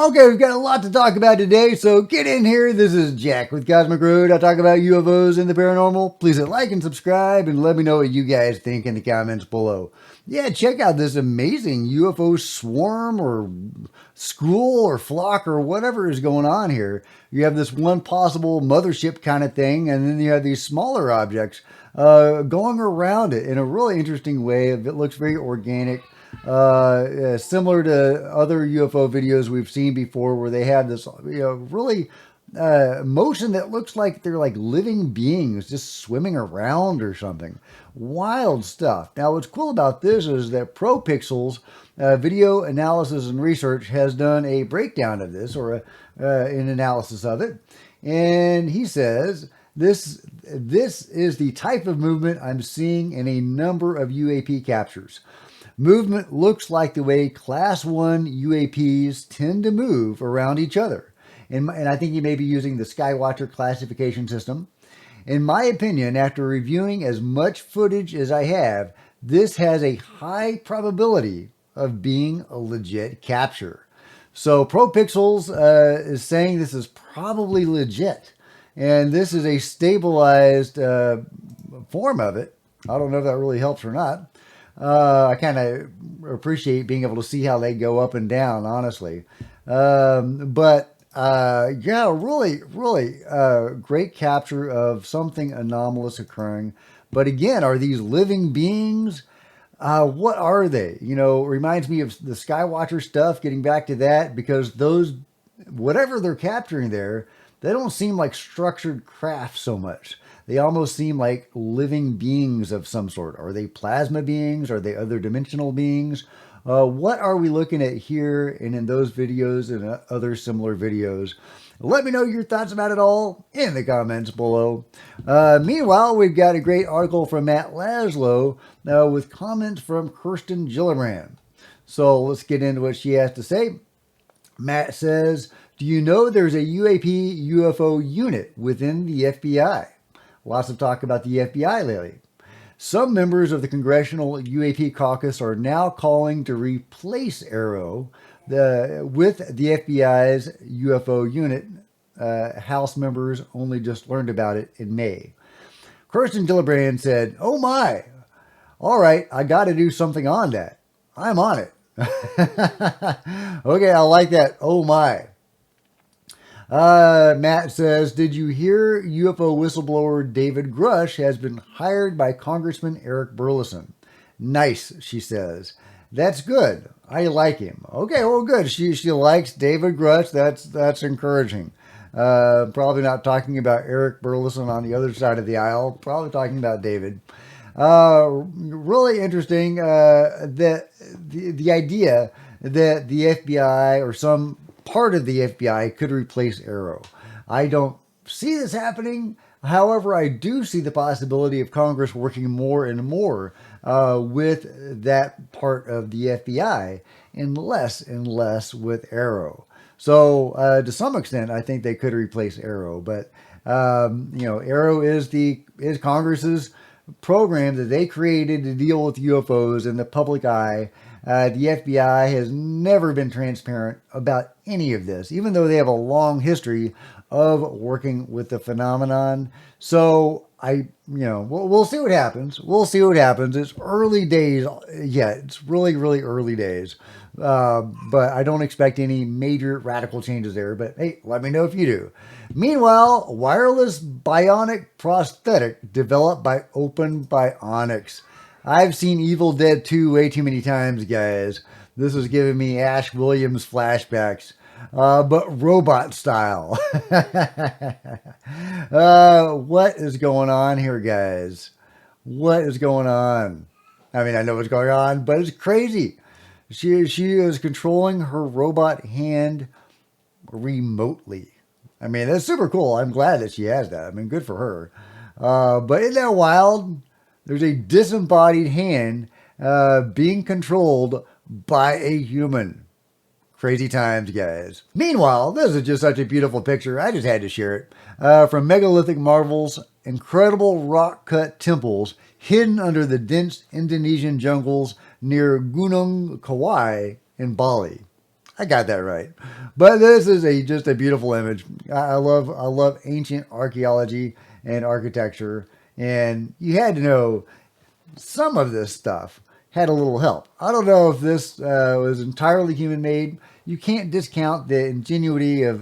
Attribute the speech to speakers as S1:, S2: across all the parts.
S1: Okay, we've got a lot to talk about today, so get in here. This is Jack with Cosmic Road. I talk about UFOs and the paranormal. Please hit like and subscribe and let me know what you guys think in the comments below. Yeah, check out this amazing UFO swarm or school or flock or whatever is going on here. You have this one possible mothership kind of thing, and then you have these smaller objects going around it in a really interesting way. It looks very organic. Similar to other UFO videos we've seen before, where they have this, really motion that looks like they're like living beings just swimming around or something. Wild stuff. Now, what's cool about this is that ProPixels Video Analysis and Research has done a breakdown of this, or an analysis of it, and he says this is the type of movement I'm seeing in a number of UAP captures. Movement looks like the way Class 1 UAPs tend to move around each other. And I think you may be using the Skywatcher classification system. In my opinion, after reviewing as much footage as I have, this has a high probability of being a legit capture. So ProPixels is saying this is probably legit. And this is a stabilized form of it. I don't know if that really helps or not. I kind of appreciate being able to see how they go up and down, honestly. Yeah, really great capture of something anomalous occurring. But again, are these living beings? What are they? Reminds me of the Skywatcher stuff, getting back to that, because whatever they're capturing there, they don't seem like structured craft so much. They almost seem like living beings of some sort. Are they plasma beings? Are they other dimensional beings? What are we looking at here and in those videos and other similar videos? Let me know your thoughts about it all in the comments below. Meanwhile, we've got a great article from Matt Laszlo with comments from Kirsten Gillibrand. So let's get into what she has to say. Matt says, do you know there's a UAP UFO unit within the FBI? Lots of talk about the FBI lately. Some members of the Congressional UAP Caucus are now calling to replace ARROW with the FBI's UFO unit. House members only just learned about it in May. Kirsten Gillibrand said, oh my, all right, I got to do something on that. I'm on it. Okay, I like that. Oh my. Matt says, did you hear UFO whistleblower David Grush has been hired by Congressman Eric Burleson? Nice, she says. That's good. I like him. Okay, well, good. She likes David Grush. That's encouraging. Probably not talking about Eric Burleson on the other side of the aisle. Probably talking about David. Really interesting that the idea that the FBI or some part of the FBI could replace ARROW. I don't see this happening. However, I do see the possibility of Congress working more and more with that part of the FBI and less with ARROW. So to some extent, I think they could replace ARROW. But ARROW is Congress's program that they created to deal with UFOs in the public eye. The FBI has never been transparent about any of this, even though they have a long history of working with the phenomenon. So we'll see what happens. We'll see what happens. It's early days yet. It's really, really early days. But I don't expect any major radical changes there. But hey, let me know if you do. Meanwhile, wireless bionic prosthetic developed by Open Bionics. I've seen Evil Dead 2 way too many times, guys. This is giving me Ash Williams flashbacks, but robot style. What is going on here, guys? What is going on? I mean, I know what's going on, but it's crazy. She is controlling her robot hand remotely. I mean, that's super cool. I'm glad that she has that. I mean, good for her. But isn't that wild? There's a disembodied hand being controlled by a human. Crazy times, guys. Meanwhile, this is just such a beautiful picture. I just had to share it. From Megalithic marvels, incredible rock-cut temples hidden under the dense Indonesian jungles near Gunung Kauai in Bali. I got that right. But this is just a beautiful image. I love ancient archaeology and architecture, and you had to know some of this stuff had a little help. I don't know if this was entirely human made. You can't discount the ingenuity of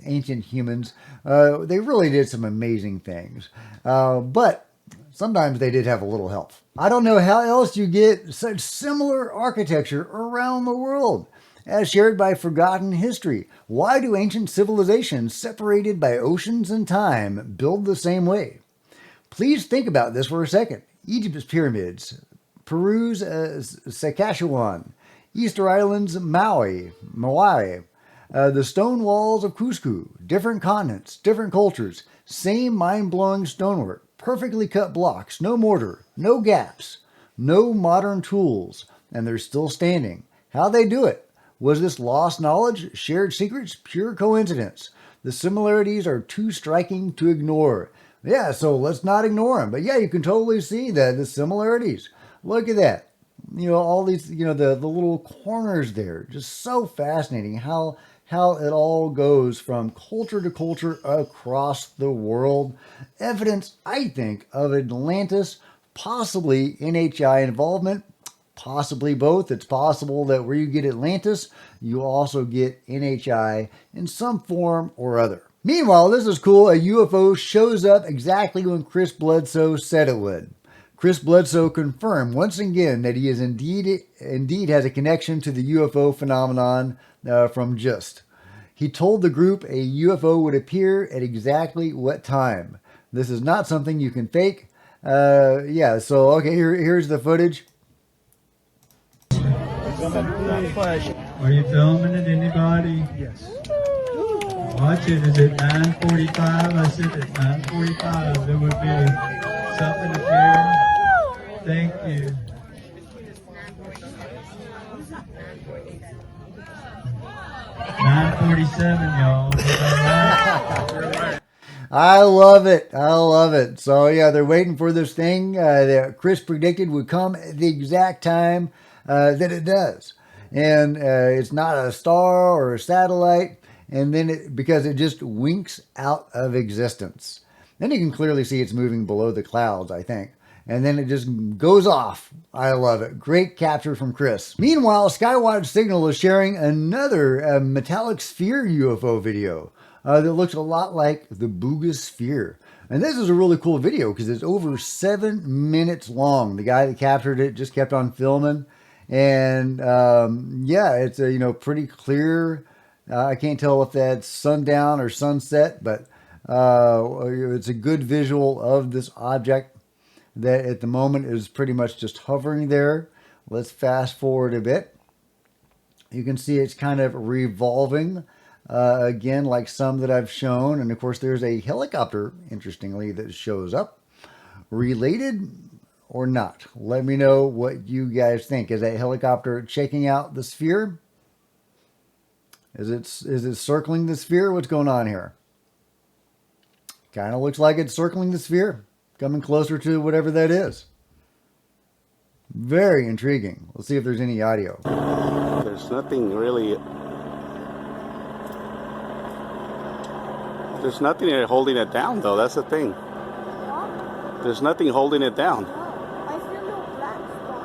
S1: ancient humans. They really did some amazing things. But sometimes they did have a little help. I don't know how else you get such similar architecture around the world, as shared by forgotten history. Why do ancient civilizations separated by oceans and time build the same way? Please think about this for a second. Egypt's pyramids, Peru's Saskatchewan, Easter Island's Maui, the stone walls of Cusco, different continents, different cultures, same mind-blowing stonework, perfectly cut blocks, no mortar, no gaps, no modern tools, and they're still standing. How they do it? Was this lost knowledge, shared secrets, pure coincidence? The similarities are too striking to ignore. Yeah, so let's not ignore them. But yeah, you can totally see the similarities. Look at that. All these, the little corners there. Just so fascinating how it all goes from culture to culture across the world. Evidence, I think, of Atlantis, possibly NHI involvement, possibly both. It's possible that where you get Atlantis, you also get NHI in some form or other. Meanwhile, this is cool. A UFO shows up exactly when Chris Bledsoe said it would. Chris Bledsoe confirmed once again that he is indeed has a connection to the UFO phenomenon from GIST. He told the group a UFO would appear at exactly what time. This is not something you can fake. Yeah, so okay, here's the footage.
S2: Are you filming it, anybody?
S3: Yes.
S2: Watch it. Is it 9:45? I said at 9:45 there would be something appearing. Thank you. $9:47, y'all.
S1: I love it. I love it. So yeah, they're waiting for this thing that Chris predicted would come at the exact time that it does. And it's not a star or a satellite. And then because it just winks out of existence. Then you can clearly see it's moving below the clouds, I think. And then it just goes off. I love it. Great capture from Chris. Meanwhile, Skywatch Signal is sharing another metallic sphere UFO video that looks a lot like the Booga Sphere. And this is a really cool video because it's over 7 minutes long. The guy that captured it just kept on filming. And yeah, it's a pretty clear. I can't tell if that's sundown or sunset, but it's a good visual of this object that at the moment is pretty much just hovering there. Let's fast forward a bit. You can see it's kind of revolving again, like some that I've shown. And of course, there's a helicopter, interestingly, that shows up. Related or not? Let me know what you guys think. Is that helicopter checking out the sphere? Is it circling the sphere? What's going on here? Kind of looks like it's circling the sphere, coming closer to whatever that is. Very intriguing. Let's see if there's any audio.
S4: There's nothing really. There's nothing holding it down, though. That's the thing.
S5: What?
S4: There's nothing holding it down.
S5: No, I see a little black spot.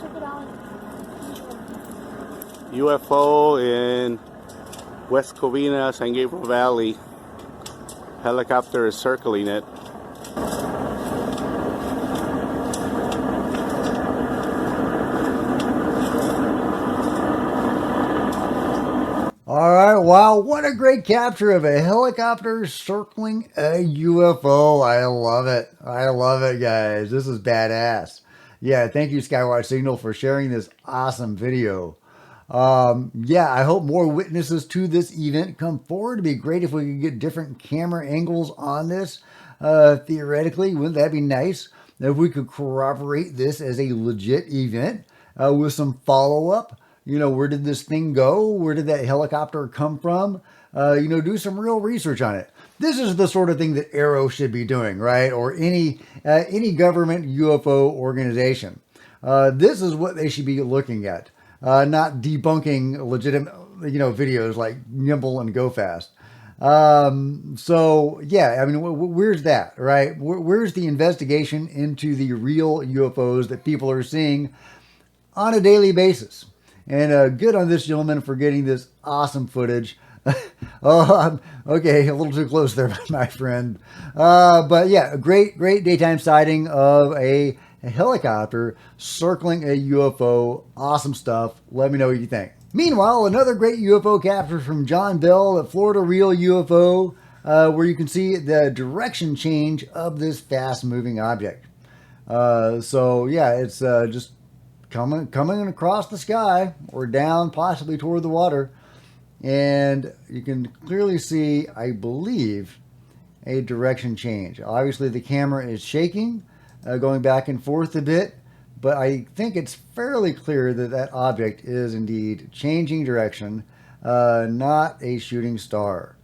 S5: Check it out.
S4: UFO in West Covina, San Gabriel Valley. Helicopter is circling it.
S1: All right, wow, what a great capture of a helicopter circling a UFO. I love it. I love it, guys. This is badass. Yeah, thank you, Skywatch Signal, for sharing this awesome video. Yeah, I hope more witnesses to this event come forward. It'd be great if we could get different camera angles on this. Theoretically, wouldn't that be nice? If we could corroborate this as a legit event with some follow-up. Where did this thing go? Where did that helicopter come from? do some real research on it. This is the sort of thing that Arrow should be doing, right? Or any government UFO organization. This is what they should be looking at, not debunking legitimate, videos like Nimble and Go Fast. So yeah, I mean, where's that, right? Where's the investigation into the real UFOs that people are seeing on a daily basis? And good on this gentleman for getting this awesome footage. Okay, a little too close there, my friend. But yeah, a great daytime sighting of a helicopter circling a UFO. Awesome stuff. Let me know what you think. Meanwhile, another great UFO capture from John Bell at Florida Real UFO, where you can see the direction change of this fast-moving object. So yeah, it's just coming across the sky or down possibly toward the water. And you can clearly see, I believe, a direction change. Obviously, the camera is shaking, going back and forth a bit, but I think it's fairly clear that that object is indeed changing direction, not a shooting star.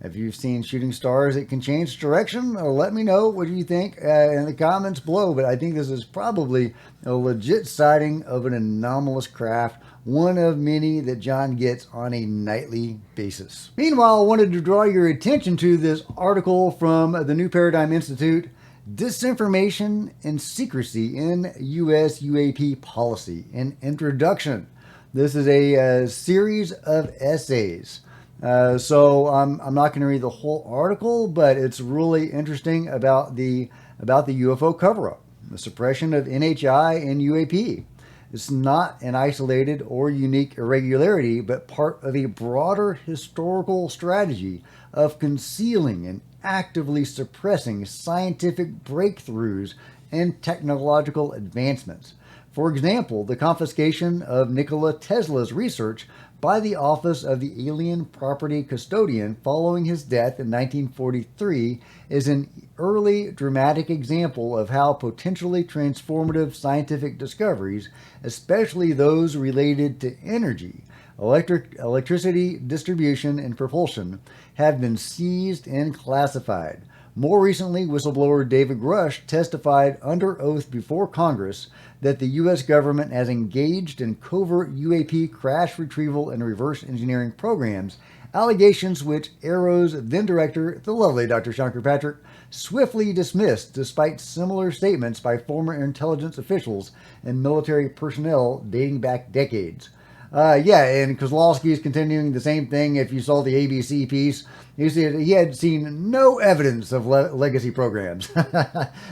S1: If you've seen shooting stars that can change direction, let me know what you think in the comments below. But I think this is probably a legit sighting of an anomalous craft, one of many that John gets on a nightly basis. Meanwhile, I wanted to draw your attention to this article from the New Paradigm Institute, Disinformation and Secrecy in U.S. UAP Policy, an Introduction. This is a series of essays. So I'm not going to read the whole article, but it's really interesting about the UFO cover-up, the suppression of NHI and UAP. It's not an isolated or unique irregularity, but part of a broader historical strategy of concealing and actively suppressing scientific breakthroughs and technological advancements. For example, the confiscation of Nikola Tesla's research by the Office of the Alien Property Custodian following his death in 1943 is an early dramatic example of how potentially transformative scientific discoveries, especially those related to energy, electricity distribution and propulsion, have been seized and classified. More recently, whistleblower David Grush testified under oath before Congress that the U.S. government has engaged in covert UAP crash retrieval and reverse engineering programs, allegations which Arrow's then director, the lovely Dr. Shankar Patrick, swiftly dismissed despite similar statements by former intelligence officials and military personnel dating back decades. And Kozlowski is continuing the same thing. If you saw the ABC piece, you see he had seen no evidence of legacy programs.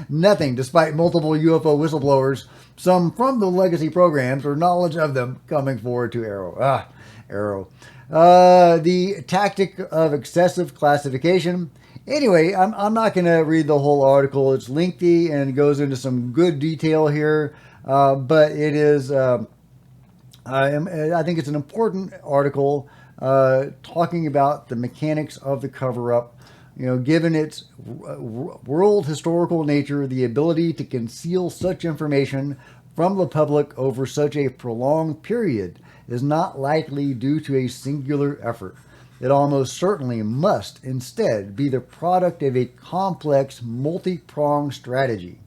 S1: Nothing, despite multiple UFO whistleblowers, some from the legacy programs or knowledge of them coming forward to Arrow. Arrow. The tactic of excessive classification. Anyway, I'm not going to read the whole article. It's lengthy and goes into some good detail here, but it is... I think it's an important article talking about the mechanics of the cover-up. Given its world historical nature, the ability to conceal such information from the public over such a prolonged period is not likely due to a singular effort. It almost certainly must instead be the product of a complex, multi-pronged strategy.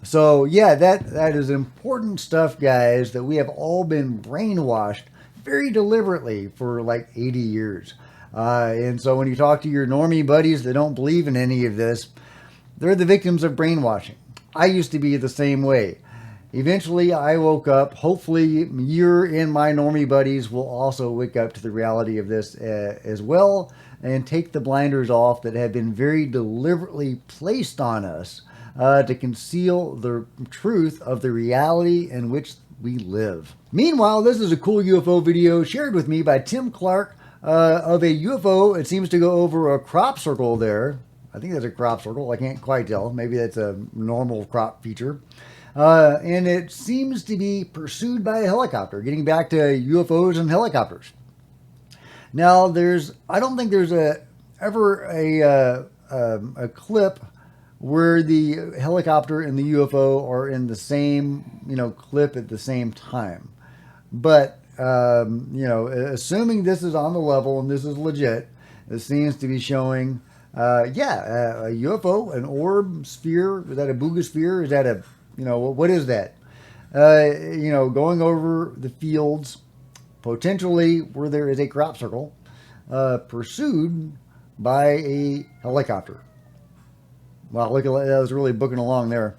S1: So yeah, that is important stuff, guys, that we have all been brainwashed very deliberately for like 80 years. And so when you talk to your normie buddies that don't believe in any of this, they're the victims of brainwashing. I used to be the same way. Eventually, I woke up. Hopefully, you and my normie buddies will also wake up to the reality of this as well and take the blinders off that have been very deliberately placed on us to conceal the truth of the reality in which we live. Meanwhile, this is a cool UFO video shared with me by Tim Clark of a UFO. It seems to go over a crop circle there. I think that's a crop circle. I can't quite tell. Maybe that's a normal crop feature. And it seems to be pursued by a helicopter, getting back to UFOs and helicopters. Now, I don't think there's ever a clip where the helicopter and the UFO are in the same, clip at the same time. But, assuming this is on the level and this is legit, This seems to be showing, a UFO, an orb, sphere. Is that a Booga sphere? Is that a, what is that? Going over the fields, potentially where there is a crop circle, pursued by a helicopter. Wow, look at that. That was really booking along there.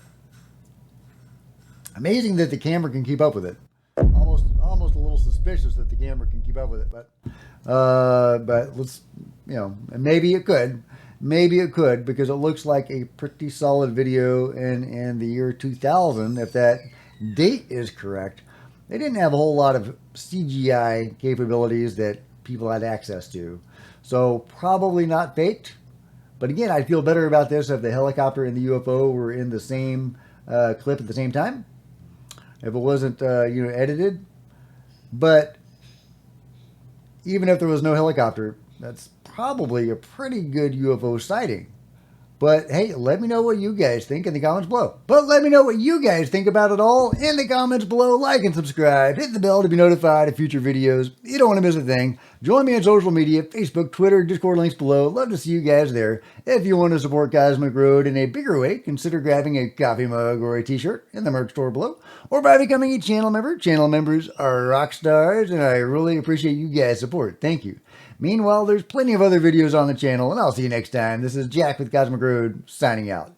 S1: Amazing that the camera can keep up with it. Almost a little suspicious that the camera can keep up with it, but let's, and maybe it could. Maybe it could, because it looks like a pretty solid video in the year 2000, if that date is correct. They didn't have a whole lot of CGI capabilities that people had access to. So probably not faked. But again, I'd feel better about this if the helicopter and the UFO were in the same clip at the same time. If it wasn't, edited. But even if there was no helicopter, that's probably a pretty good UFO sighting. But hey, let me know what you guys think in the comments below. But let me know what you guys think about it all in the comments below. Like and subscribe. Hit the bell to be notified of future videos. You don't want to miss a thing. Join me on social media, Facebook, Twitter, Discord links below. Love to see you guys there. If you want to support Cosmic Road in a bigger way, consider grabbing a coffee mug or a t-shirt in the merch store below, or by becoming a channel member. Channel members are rock stars, and I really appreciate you guys' support. Thank you. Meanwhile, there's plenty of other videos on the channel, and I'll see you next time. This is Jack with Cosmic Road, signing out.